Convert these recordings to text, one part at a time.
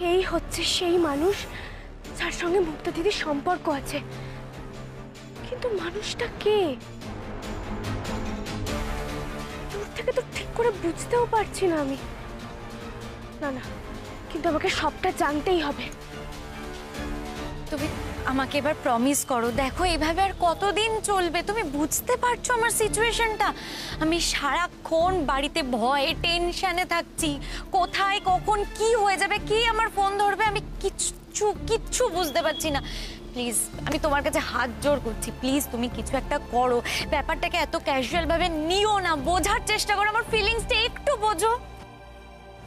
এই হচ্ছে সেই মানুষ যার সঙ্গে মুক্তা দিদির সম্পর্ক আছে, কিন্তু মানুষটা কে? দূর থেকে তো ঠিক করে বুঝতেও পারছি না আমি। না না, কিন্তু আমাকে সবটা জানতেই হবে। তুমি আমাকে এবার প্রমিস করো, দেখো এভাবে আর কতদিন চলবে? তুমি বুঝতে পারছো আমার সিচুয়েশনটা? আমি সারাক্ষণ বাড়িতে ভয়ে টেনশনে থাকছি, কোথায় কখন কি হয়ে যাবে, কে আমার ফোন ধরবে, আমি কিচ্ছু বুঝতে পারছি না। প্লিজ আমি তোমার কাছে হাত জোড় করছি, প্লিজ তুমি কিছু একটা করো। ব্যাপারটাকে এত ক্যাজুয়াল ভাবে নিও না, বোঝার চেষ্টা করো, আমার ফিলিংসটা একটু বোঝো।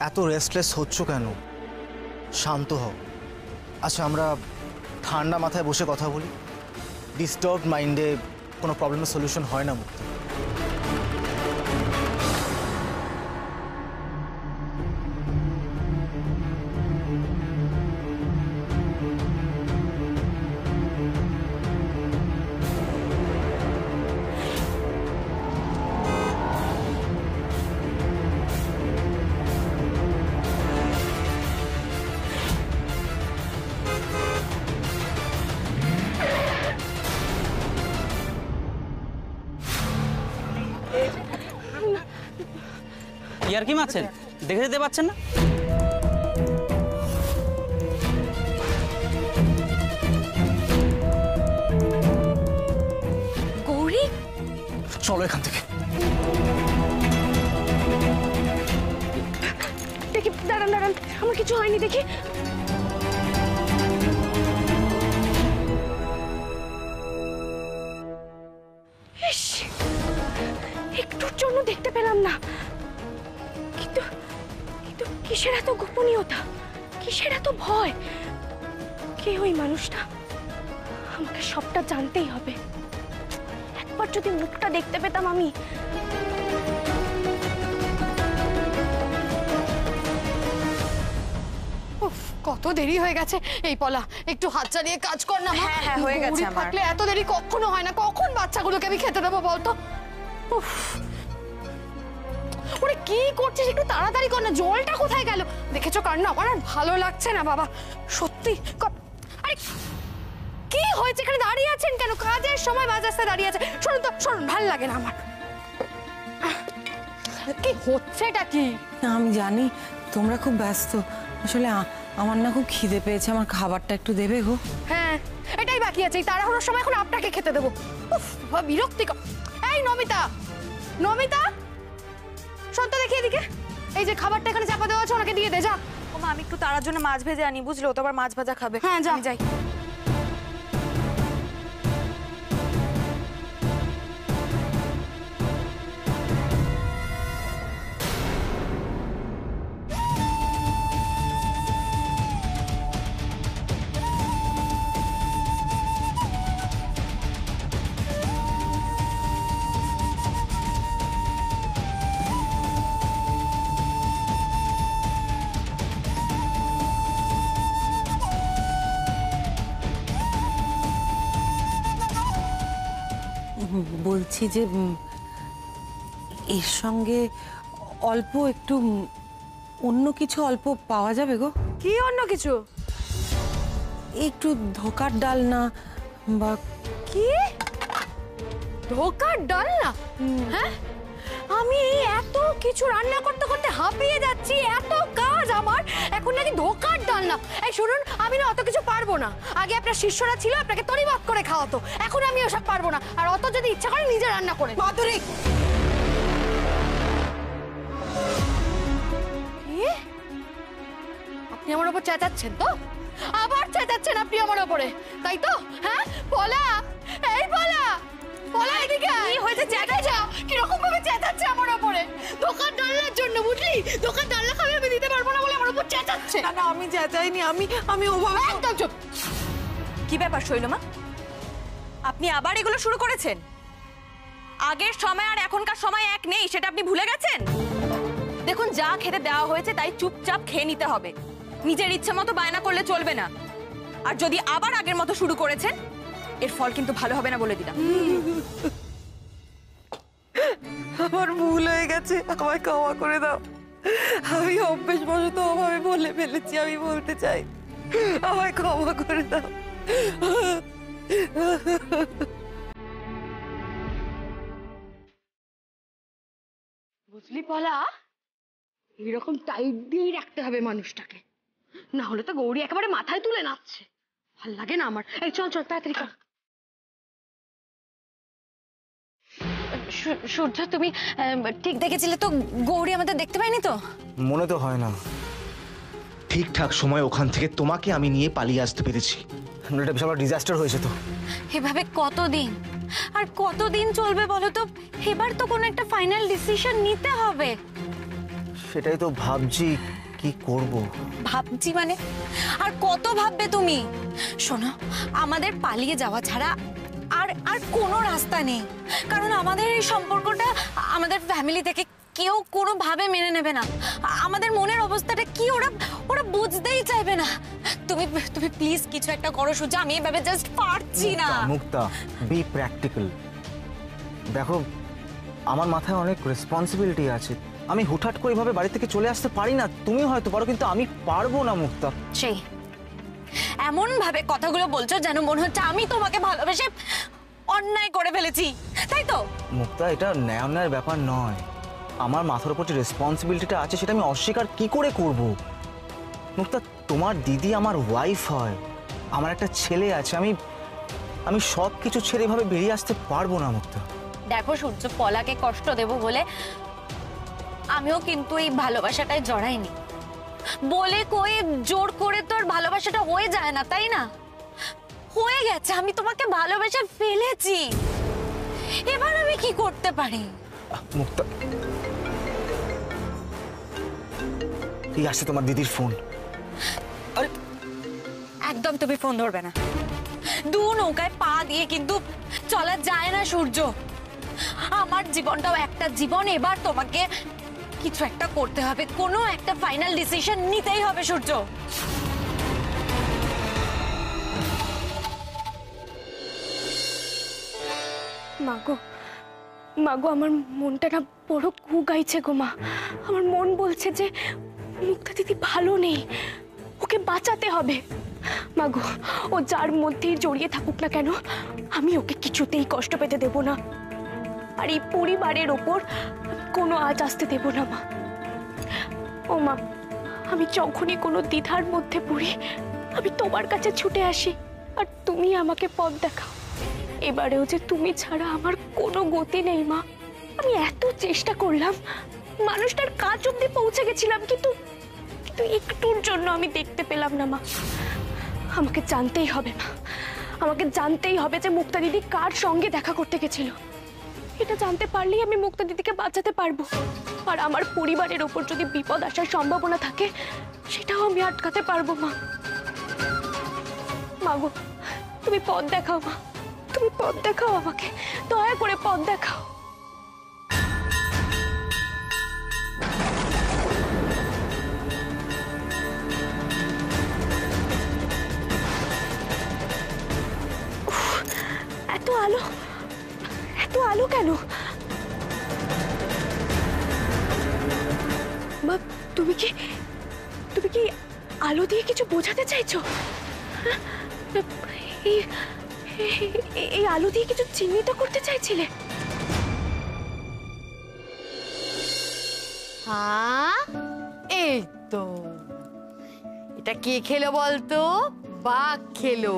এত রেস্টলেস হচ্ছ কেন? শান্ত হও। আচ্ছা, আমরা ঠান্ডা মাথায় বসে কথা বলি। ডিস্টার্বড মাইন্ডে কোনো প্রবলেমের সলিউশন হয় না মুক্তি। ইয়ার কি মারছেন? দেখে যেতে পারছেন না? গৌরী, চলো এখান থেকে। দেখি, দাঁড়ান দাঁড়ান, আমার কিছু হয়নি দেখি। ইস, একটুর জন্য দেখতে পেলাম না, কিন্তু কিন্তু কিসের এত গোপনীয়তা, কিসের এত ভয়? কে ওই মানুষটা? আমাকে সবটা জানতেই হবে। একবার যদি মুখটা দেখতে পেতাম আমি। কত দেরি হয়ে গেছে। এই পলা, একটু হাত চালিয়ে কাজ কর না। হ্যাঁ হ্যাঁ, হয়ে গেছে আমার। থাকলে এত দেরি কখনো হয় না। কখন বাচ্চাগুলোকে আমি খেতে দেবো বলতো? ওরে কি করছিস? একটু তাড়াতাড়ি কর না। জলটা কোথায় গেল? দেখেছো কান্না? আমার আর ভালো লাগছে না বাবা, সত্যি। আরে কি হয়েছে? এখানে দাঁড়িয়ে আছেন কেন? কাজের সময় বাজারে দাঁড়িয়ে আছে। শুনুন তো, শুনুন, ভালো লাগে না আমার। কি হচ্ছে এটা? কি আমি জানি তোমরা খুব ব্যস্ত, আসলে আমার না খুব খিদে পেয়েছে, আমার খাবারটা একটু দেবে গো? হ্যাঁ, এটাই বাকি আছে। এই তাড়াহুড়োর সময় এখন আপনাকে খেতে দেবো। উফ, বিরক্তিকর। এই নমিতা, নমিতা, শোন তো দেখি এদিকে। এই যে খাবারটা এখানে চাপা দেওয়া আছে, ওনাকে দিয়ে দে যা। ওমা, আমি একটু তার জন্য মাছ ভেজে আনি, বুঝলো? তো আবার মাছ ভাজা খাবে। হ্যাঁ, যা। আমি যাই। বলছি যে এর সঙ্গে অল্প একটু অন্য কিছু অল্প পাওয়া যাবে গো? কি অন্য কিছু? একটু ধোকার ডাল না বা? কি ধোকার ডাল না? হ্যাঁ, আমি এই এত কিছু রান্না করতে করতে হাঁপিয়ে যাচ্ছি, এত কাজ আমার, এখন নাকি ধোকার ডাল না? এই শুনুন, আমি না অত কিছু পারবো না। আগে আপনার শিষ্যরা ছিল, আপনাকে তরিবাদ করে খাওয়াতো। এখন আমি ওসব পারবো না। আর অত যদি ইচ্ছা করে নিজে রান্না করে। মাধুরী, আপনি আমার উপর চেঁচাচ্ছেন তো? আবার চেঁচাচ্ছেন আপনি আমার উপরে, তাই তো? হ্যাঁ পলা, এই পলা, পলা এদিকে। কি হয়েছে? চেঁচাচ্ছা কিরকম ভাবে চেঁচাচ্ছে আমার উপরে? দোকান ডালনার জন্য, বুঝলি? দোকান ডালনা খাবে আমি দিতে পারবো না বলে আমার উপর চেঁচাচ্ছে। না না, আমি চেঁচাইনি, আমি ওভাবে। একদম চুপ। কি ব্যাপার শৈলমা, আপনি আবার এগুলো শুরু করেছেন? আগের সময় আর এখনকার সময় এক নেই, সেটা আপনি ভুলে গেছেন? দেখুন, যা খেতে দেওয়া হয়েছে তাই চুপচাপ খেয়ে নিতে হবে। নিজের ইচ্ছে মতো বায়না করলে চলবে না। আর যদি আবার আগের মতো শুরু করেছেন, এর ফল কিন্তু ভালো হবে না বলে দিলাম। আমার ভুল হয়ে গেছে, আমায় ক্ষমা করে দাও। আমি অভ্যেসবশত ওভাবে বলে ফেলেছি, আমি বলতে চাই আমায় ক্ষমা করে দাও। বুঝলি পলা, এরকম টাইট দিয়েই রাখতে হবে মানুষটাকে, না হলে তো গৌরী একেবারে মাথায় তুলে নাচছে। ভাল লাগে না আমার। এই চল চল তাড়াতাড়ি কর। সূর্য, তুমি ঠিক দেখেছিলে তো? গৌরী আমাদের দেখতে পাইনি তো? মনে তো হয় না। ঠিকঠাক সময় ওখান থেকে তোমাকে আমি নিয়ে পালিয়ে আসতে পেরেছি। এটা বিশাল ডিজাস্টার হয়েছে তো। এভাবে কতদিন আর কতদিন চলবে বলো তো? এবার তো কোনো একটা ফাইনাল ডিসিশন নিতে হবে। সেটাই তো ভাবছি কি করব। ভাবছি মানে? আর কত ভাববে তুমি? শোনো, আমাদের পালিয়ে যাওয়া ছাড়া আর আর কোনো রাস্তা নেই, কারণ আমাদের এই সম্পর্কটা আমাদের ফ্যামিলি থেকে কেউ কোনোভাবে মেনে নেবে না। আমাদের মনের অবস্থাটা কি ওরা ওরা বুঝতেই চাইবে না। তুমি তুমি প্লিজ কিছু একটা করো সূর্য, আমি এভাবে জাস্ট পারছি না। মুক্তা, বি প্র্যাকটিক্যাল। দেখো, আমার মাথায় অনেক রেসপন্সিবিলিটি আছে। আমি হুটহাট করে এভাবে বাড়ি থেকে চলে আসতে পারি না। তুমি হয়তো পারো, কিন্তু আমি পারবো না মুক্তা। সেই এমন ভাবে কথাগুলো বলছো যেন মনে হচ্ছে আমি তোমাকে ভালোবেসে অন্যায় করে ফেলেছি, তাই তো? মুক্তা, এটা ন্যায় অন্যায়ের ব্যাপার নয়। আমার মাথার উপর যে রেসপন্সিবিলিটিটা আছে সেটা আমি অস্বীকার কি করে করব? মুক্তা, তোমার দিদি আমার ওয়াইফ হয়, আমার একটা ছেলে আছে। আমি সব কিছু ছেড়ে এভাবে বেরিয়ে আসতে পারবো না মুক্তা। দেখো সূর্য, পলাকে কষ্ট দেব বলে আমিও কিন্তু এই ভালোবাসাটায় জড়াইনি। বলে কয়ে জোর করে তোর ভালোবাসাটা হয়ে যায় না, তাই না? হয়ে গেছে, আমি তোমাকে ভালোবেসে ফেলেছি। এবার আমি কি করতে পারি? মুক্তা, এই আসছে তোমার দিদির ফোন। আরে একদম তুমি ফোন ধরবে না। দু নৌকায় পা দিয়ে কিন্তু চলা যায় না সূর্য। আমার জীবনটাও একটা জীবন, এবার তোমাকে কিছু একটা করতে হবে, কোনো একটা ফাইনাল ডিসিশন নিতেই হবে সূর্য। মাগো, মাগো, আমার মনটা না বড় কু গাইছে গো মা। আমার মন বলছে যে মুক্তা দিদি ভালো নেই, ওকে বাঁচাতে হবে। মাগো, ও যার মধ্যেই জড়িয়ে থাকুক না কেন, আমি ওকে কিছুতেই কষ্ট পেতে দেব না। আর এই পরিবারের ওপর কোনো আজ আসতে দেব না মা। ও মা, আমি যখনই কোনো দ্বিধার মধ্যে পড়ি আমি তোমার কাছে ছুটে আসি, আর তুমি আমাকে পথ দেখাও। এবারেও যে তুমি ছাড়া আমার কোনো গতি নেই মা। আমি এত চেষ্টা করলাম, মানুষটার কাছ অব্দি পৌঁছে গেছিলাম, কিন্তু কিন্তু একটুর জন্য আমি দেখতে পেলাম না মা। আমাকে জানতেই হবে মা, আমাকে জানতেই হবে যে মুক্তা দিদি কার সঙ্গে দেখা করতে গেছিল। এটা জানতে পারলেই আমি মুক্তা দিদিকে বাঁচাতে পারবো। আর আমার পরিবারের ওপর যদি বিপদ আসার সম্ভাবনা থাকে সেটাও আমি আটকাতে পারবো মা। মাগো, তুমি পথ দেখাও মা, তুমি পথ দেখাও আমাকে, দয়া করে পথ দেখাও। এত আলো, এত আলো কেন মা? তুমি কি আলো দিয়ে কিছু বোঝাতে চাইছো? এই আলো দিয়ে কিছু চিহ্নিত করতে চাইছিলে? হ্যাঁ, এই তো। এটা কে খেলো বলতো? বাঘ খেলো।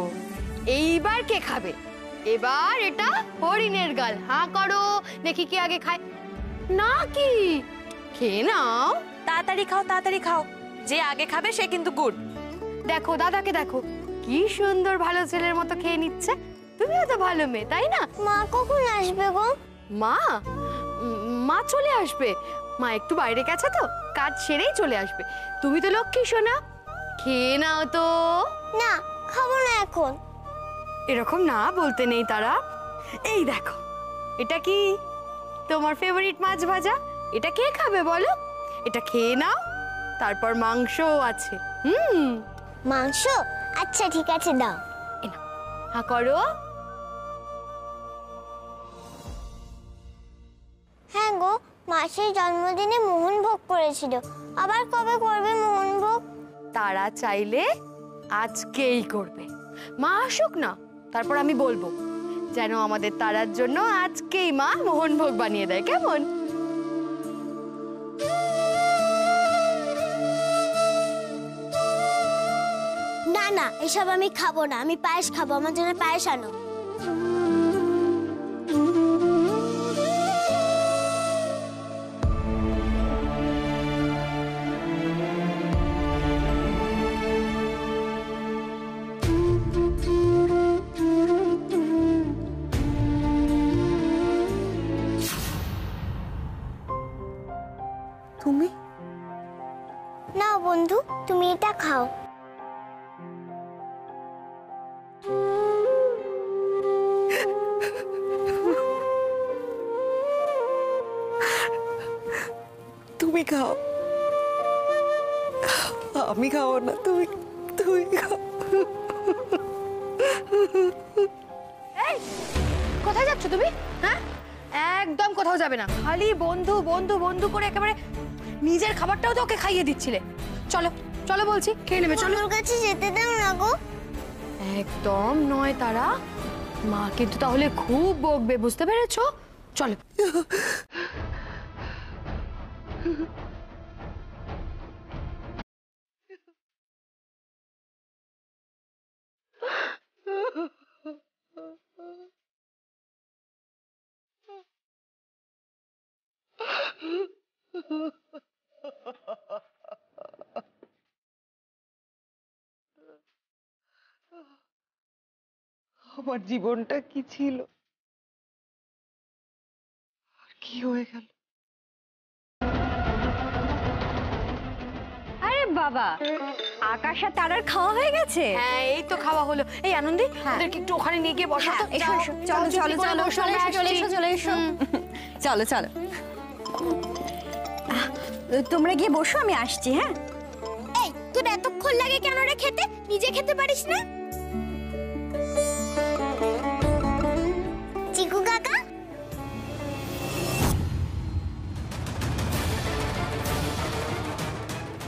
এইবার কে খাবে? এবার এটা হরিণের গাল। হাঁ করো দেখি কে আগে খায়। না কি খেয়ে নাও। তাড়াতাড়ি খাও, তাড়াতাড়ি খাও, যে আগে খাবে সে কিন্তু গুড। দেখো দাদাকে, দেখো কি সুন্দর ভালো ছেলের মতো খেয়ে নিচ্ছে। তুমিও তো ভালো মেয়ে, তাই না? মা কখন আসবে গো? মা মা চলে আসবে। মা একটু বাইরে গেছে তো, কাজ সেরেই চলে আসবে। তুমি তো লক্ষ্মী সোনা, খেয়ে নাও তো। না, খাবো না এখন। এরকম না বলতে নেই তারা। এই দেখো, এটা কি তোমার ফেভারিট মাছ ভাজা। এটা কে খাবে বলো? এটা খেয়ে নাও, তারপর মাংসও আছে। মাংস? আচ্ছা ঠিক আছে, দাও। হ্যাঁ করো। হ্যাঁ গো, মাসির জন্মদিনে মোহনভোগ করেছিল, আবার কবে করবে মোহনভোগ? তারা চাইলে আজকেই করবে। মা আসুক না, তারপর আমি বলবো যেন আমাদের তারার জন্য আজকেই মা মোহনভোগ বানিয়ে দেয়, কেমন? না না, এসব আমি খাবো না, আমি পায়েস খাবো, আমার জন্য পায়েস আনো। তুমি নাও বন্ধু, তুমি এটা খাও। তুমি খাও, আমি খাবো না, তুমি তুমি খাও। এই, কোথায় যাচ্ছ তুমি? হ্যাঁ, একদম কোথাও যাবে না। খালি বন্ধু বন্ধু বন্ধু করে একেবারে নিজের খাবারটাও তো ওকে খাইয়ে দিচ্ছিলে। চলো চলো বলছি, খেয়ে নেবে, চলো। ওর কাছে যেতে দাও না গো। একদম নয় তারা, মা কিন্তু তাহলে খুব বকবে, বুঝতে পেরেছো? চলো। আমার জীবনটা কি ছিল আর কি হয়ে গেল? আরে বাবা, আকাশ আর তারার খাওয়া হয়ে গেছে? হ্যাঁ, এই তো খাওয়া হলো। এই আনন্দি, ওদেরকে একটু ওখানে নিয়ে গিয়ে বসো তো। এসো এসো, যাও, চলো যাও, চলো চুপটি করে চলো, বসো, চলে আমরা এসো আসছি। চলো চলো চলো। তোমরা গিয়ে বসো, আমি আসছি। হ্যাঁ, এই, তোর এতক্ষণ লাগে কেন রে খেতে? নিজে খেতে পারিস না? চিকু কাকা,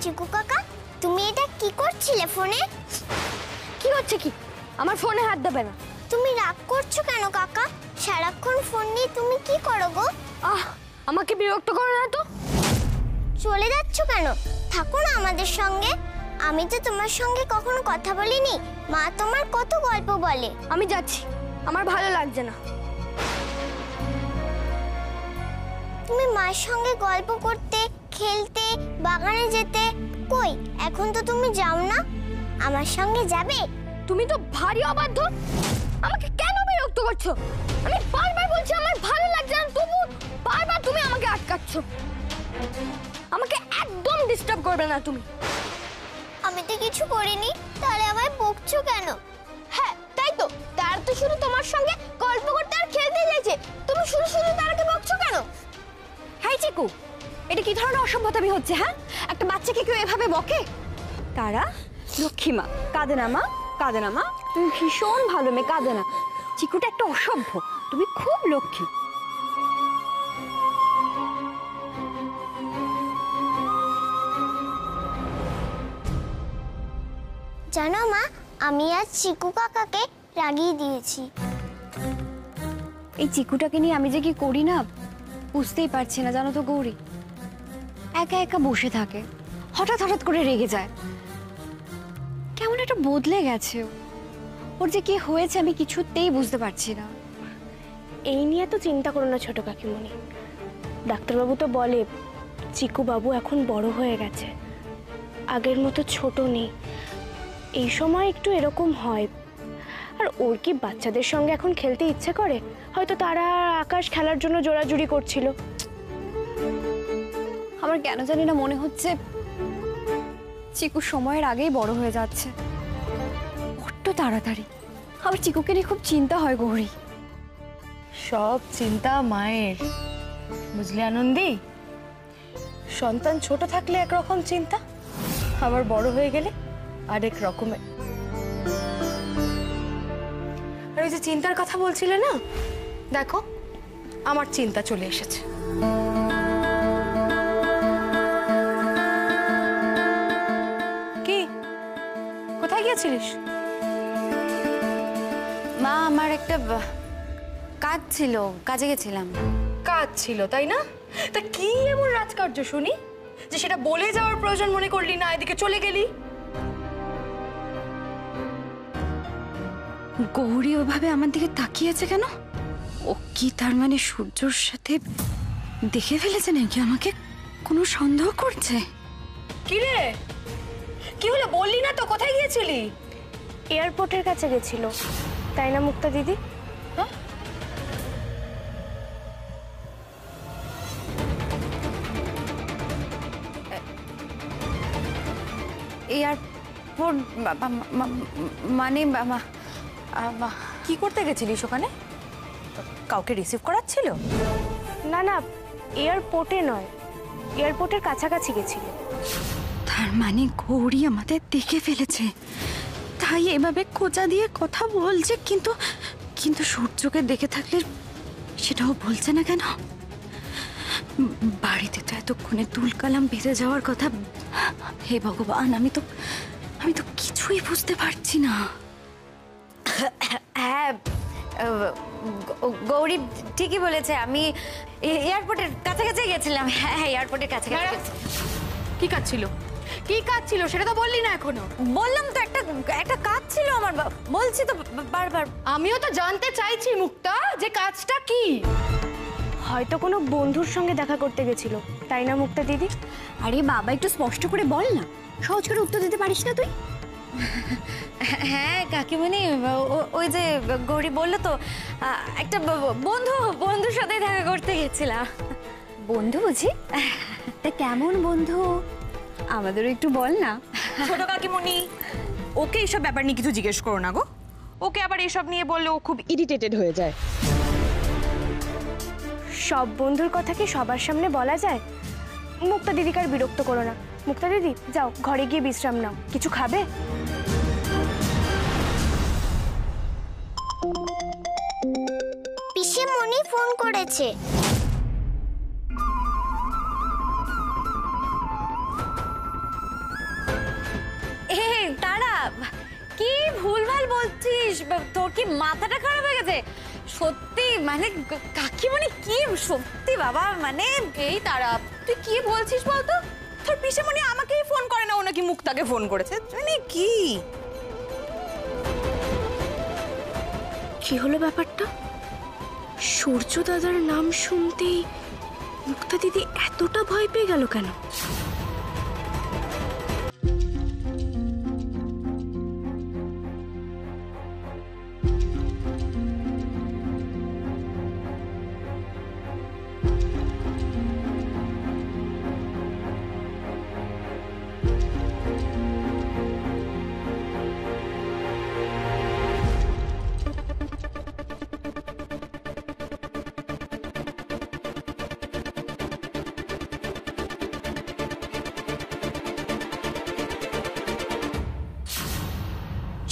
চিকু কাকা, তুমি এটা কি করছিলে ফোনে? কি হচ্ছে কি? আমার ফোনে হাত দেবে না। তুমি রাগ করছো কেন কাকা? সারাক্ষণ ফোন নিয়ে তুমি কি করো গো? আমাকে বিরক্ত করো না তো। চলে যাচ্ছ কেন? থাকো না আমাদের সঙ্গে। আমি তো তোমার সঙ্গে কখনো কথা বলিনি। মা তোমার কত গল্প বলে। আমি যাচ্ছি, আমার ভালো লাগছে না। তুমি মায়ের সঙ্গে গল্প করতে, খেলতে, বাগানে যেতে, কই এখন তো তুমি যাও না। আমার সঙ্গে যাবে? তুমি তো ভারী অবাধ্য। আমাকে কেন বিরক্ত করছো? আমি বারবার বলছি আমার ভালো লাগছে না, তবু বারবার তুমি আমাকে আটকাচ্ছ। আমাকে একদম ডিস্টার্ব করবে না তুমি। আমি তো কিছু করিনি, তাহলে আমায় বকছো কেন? হ্যাঁ তাই তো, তার তো শুধু তোমার সঙ্গে গল্প করতে আর খেলতে চাইছে, তুমি শুধু শুধু তারকে বকছো কেন? হাই চিকু, এটা কি ধরনের অসভ্যতামি হচ্ছে? হ্যাঁ, একটা বাচ্চাকে কেউ এভাবে বকে? তারা লক্ষ্মী মা, কাঁদে না মা, কাঁদে না মা, তুমি ভীষণ ভালো মেয়ে, কাঁদে না। চিকুটা একটা অসভ্য, তুমি খুব লক্ষ্মী। জানো মা, আমি আজ চিকু কাকাকে রাগিয়ে দিয়েছি। এই চিকুটাকে নিয়ে আমি যে কি করি না বুঝতেই পারছি না, জানো তো গৌরী। একা একা বসে থাকে, হঠাৎ হঠাৎ করে রেগে যায়, কেমন একটা বদলে গেছে ও। ওর যে কি হয়েছে আমি কিছুতেই বুঝতে পারছি না। এই নিয়ে তো চিন্তা করো না ছোট কাকিমণি। ডাক্তারবাবু তো বলে চিকু বাবু এখন বড় হয়ে গেছে, আগের মতো ছোট নেই। এই সময় একটু এরকম হয়। আর ওর কি বাচ্চাদের সঙ্গে এখন খেলতে ইচ্ছে করে? হয়তো তারা আকাশ খেলার জন্য জোরাজুরি করছিল। আমার কেন জানি না মনে হচ্ছে চিকু সময়ের আগেই বড় হয়ে যাচ্ছে, বড্ড তাড়াতাড়ি। আবার চিকুকে নিয়ে খুব চিন্তা হয় গৌরী। সব চিন্তা মায়ের, বুঝলি আনন্দি? সন্তান ছোট থাকলে একরকম চিন্তা, আবার বড় হয়ে গেলে আরেক রকমের। আর ওই যে চিন্তার কথা বলছিলে না, দেখো আমার চিন্তা চলে এসেছে। গেছিলিস? মা আমার একটা কাজ ছিল, কাজে গেছিলাম। কাজ ছিল তাই না? তা কি এমন রাজকার্য শুনি যে সেটা বলে যাওয়ার প্রয়োজন মনে করলি না, এদিকে চলে গেলি? গৌরী ওভাবে আমার দিকে তাকিয়েছে কেন? ও কি তার মানে সূর্যর সাথে দেখে ফেলেছে নাকি আমাকে? কোনো সন্দেহ করছে? কি রে, কি হলো বললি না তো? কোথায় গিয়েছিলি? এয়ারপোর্টের কাছে গেছিল, তাই না মুক্তা দিদি? এয়ারপোর্ট মানে কি করতে গেছিলিস ওখানে? কাউকে রিসিভ করার ছিল? না না, এয়ারপোর্টে নয়, এয়ারপোর্টের কাছাকাছি গেছিল। তার মানে গৌরী আমাদের দেখে ফেলেছে, তাই এভাবে খোঁচা দিয়ে কথা বলছে। কিন্তু কিন্তু সূর্যকে দেখে থাকলে সেটাও বলছে না কেন? বাড়িতে তো এতক্ষণে তুলকালাম বেঁধে যাওয়ার কথা। হে ভগবান, আমি তো কিছুই বুঝতে পারছি না। হ্যাঁ, গৌরী ঠিকই বলেছে, আমি এয়ারপোর্টের কাছাকাছি গেছিলাম। হ্যাঁ হ্যাঁ, এয়ারপোর্টের কাছাকাছি। কি কাজ ছিল? কি কাজ ছিল সেটা তো বললি না এখনো। বললাম তো একটা কাজ ছিল আমার, বলছি তো বারবার। আমিও তো জানতে চাইছি মুক্তা, যে কাজটা কি? হয়তো কোনো বন্ধুর সঙ্গে দেখা করতে গেছিল, তাই না মুক্তা দিদি? আরে বাবা, একটু স্পষ্ট করে বল না, সহজ করে উত্তর দিতে পারিস না তুই? হ্যাঁ কাকিমণি, ওই যে গৌরী বললো তো, একটা বন্ধুর সাথে দেখা করতে গেছিলাম। বন্ধু বুঝি? তা কেমন বন্ধু আমাদেরও একটু বল না। ছোট কাকিমণি, ওকে এইসব ব্যাপার নিয়ে কিছু জিজ্ঞেস করো না গো। ওকে আবার এসব নিয়ে বললে ও খুব ইরিটেটেড হয়ে যায়। সব বন্ধুর কথা কি সবার সামনে বলা যায়? মুক্তা দিদিকে আর বিরক্ত করো না। মুক্তা দিদি, যাও ঘরে গিয়ে বিশ্রাম নাও। কিছু খাবে? পিসিমণি ফোন করেছে। তারা কি ভুলভাল বলছিস? তোর কি মাথাটা খারাপ হয়ে গেছে? সত্যি মানে কাকিমণি, কি সত্যি বাবা, মানে এই তারা, তুই কি বলছিস বলতো? তোর পিসিমণি আমাকেই ফোন করে না, ও নাকি মুক্তাকে ফোন করেছে। মানে কি কি হলো ব্যাপারটা? সূর্য দাদার নাম শুনতেই মুক্তা দিদি এতটা ভয় পেয়ে গেল কেন?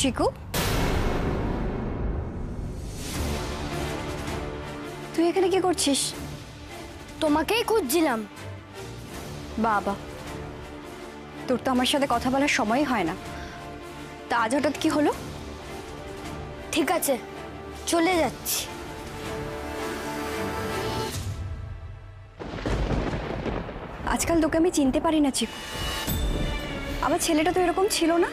চিকু, তুই এখানে কি করছিস? তোমাকেই খুঁজছিলাম। বাবা, তোর তো আমার সাথে কথা বলার সময় হয় না, তা আজ হঠাৎ কি হলো? ঠিক আছে, চলে যাচ্ছি। আজকাল তোকে আমি চিনতে পারি না চিকু। আবার ছেলেটা তো এরকম ছিল না।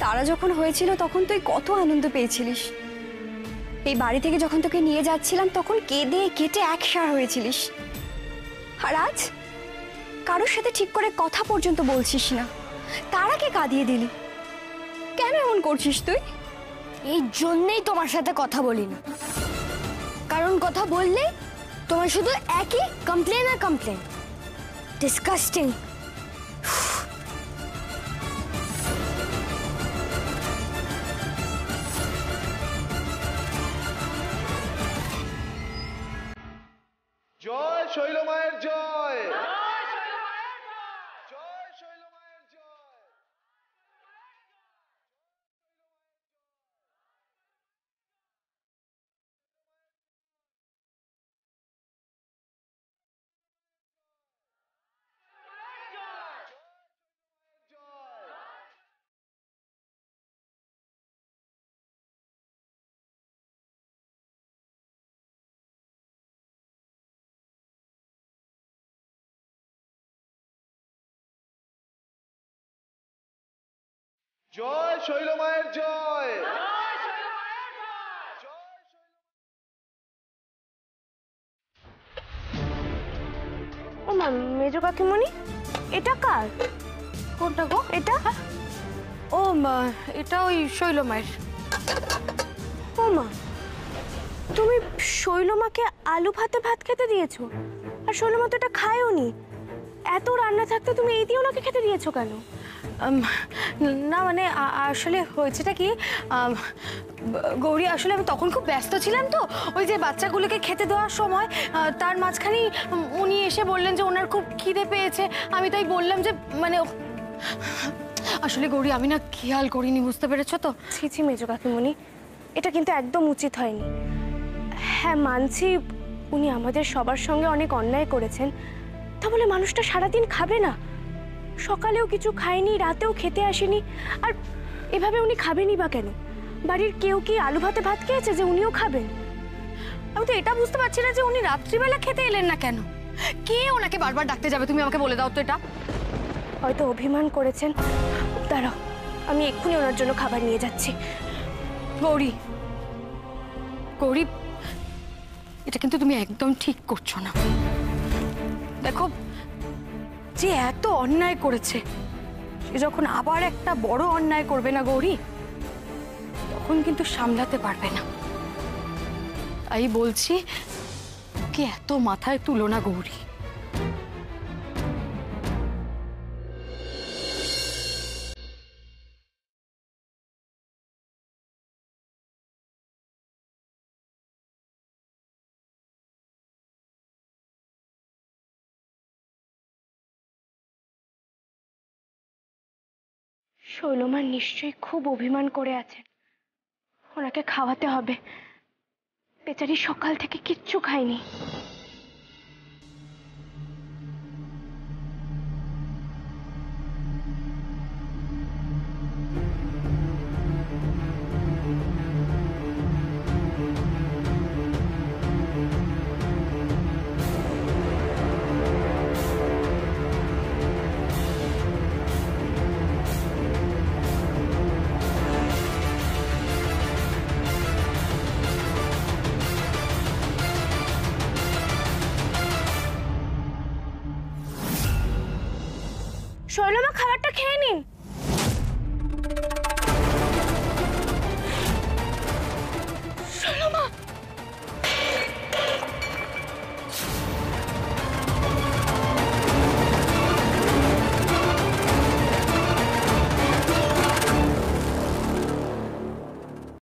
তারা যখন হয়েছিল তখন তুই কত আনন্দ পেয়েছিলিস। এই বাড়ি থেকে যখন তোকে নিয়ে যাচ্ছিলাম তখন কেঁদে কেটে একসার হয়েছিলিস। আর আজ কারোর সাথে ঠিক করে কথা পর্যন্ত বলছিস না, তারাকে কাঁদিয়ে দিলি। কেন এমন করছিস তুই? এই জন্যেই তোমার সাথে কথা বলি না, কারণ কথা বললে তোমার শুধু একই কমপ্লেন আর কমপ্লেন। ডিসকাস্টিং। জয় শৈলমায়ের জয়। জয় শৈলমায়ের জয়। ও মা, মেজ কাকিমণি, এটা কার? কোনটা গো? এটা? ও মা, এটা ওই শৈলমায়ের। ও মা, তুমি শৈলমাকে আলু ভাতে ভাত খেতে দিয়েছো? আর শৈলমা তো এটা খায়ও নি। এত রান্না থাকতে তুমি এই দিয়ে ওনাকে খেতে দিয়েছো কেন? না মানে আসলে হয়েছেটা কি, গৌরী, আসলে আমি তখন খুব ব্যস্ত ছিলাম, তো ওই যে বাচ্চাগুলোকে খেতে দেওয়ার সময় তার মাঝখানেই উনি এসে বললেন যে ওনার খুব খিদে পেয়েছে। আমি তাই বললাম যে মানে আসলে গৌরী আমি না খেয়াল করিনি, বুঝতে পেরেছো তো? ছি ছি মেজ কাকিমণি, এটা কিন্তু একদম উচিত হয়নি। হ্যাঁ মানছি, উনি আমাদের সবার সঙ্গে অনেক অন্যায় করেছেন, তা বলে মানুষটা সারাদিন খাবে না? সকালেও কিছু খায়নি, রাতেও খেতে আসেনি, আর এভাবে উনি খাবেনই বা কেন? বাড়ির কেউ কি আলু ভাতে ভাত খেয়েছে যে উনিও খাবেন? আমি তো এটা বুঝতে পারছি না যে উনি রাত্রিবেলা খেতে এলেন না কেন। কে ওনাকে বারবার ডাকতে যাবে, তুমি আমাকে বলে দাও তো এটা। হয়তো অভিমান করেছেন। দাঁড়াও, আমি এক্ষুনি ওনার জন্য খাবার নিয়ে যাচ্ছি। গৌরী, গৌরী, এটা কিন্তু তুমি একদম ঠিক করছো না। দেখো, যে এত অন্যায় করেছে সে যখন আবার একটা বড় অন্যায় করবে না গৌরী, তখন কিন্তু সামলাতে পারবে না। তাই বলছি, ওকে এত মাথায় তুলো না গৌরী। শৈলমা নিশ্চয়ই খুব অভিমান করে আছেন। ওনাকে খাওয়াতে হবে, বেচারি সকাল থেকে কিচ্ছু খায়নি। শৈলমা, খাবারটা খেয়ে নিন।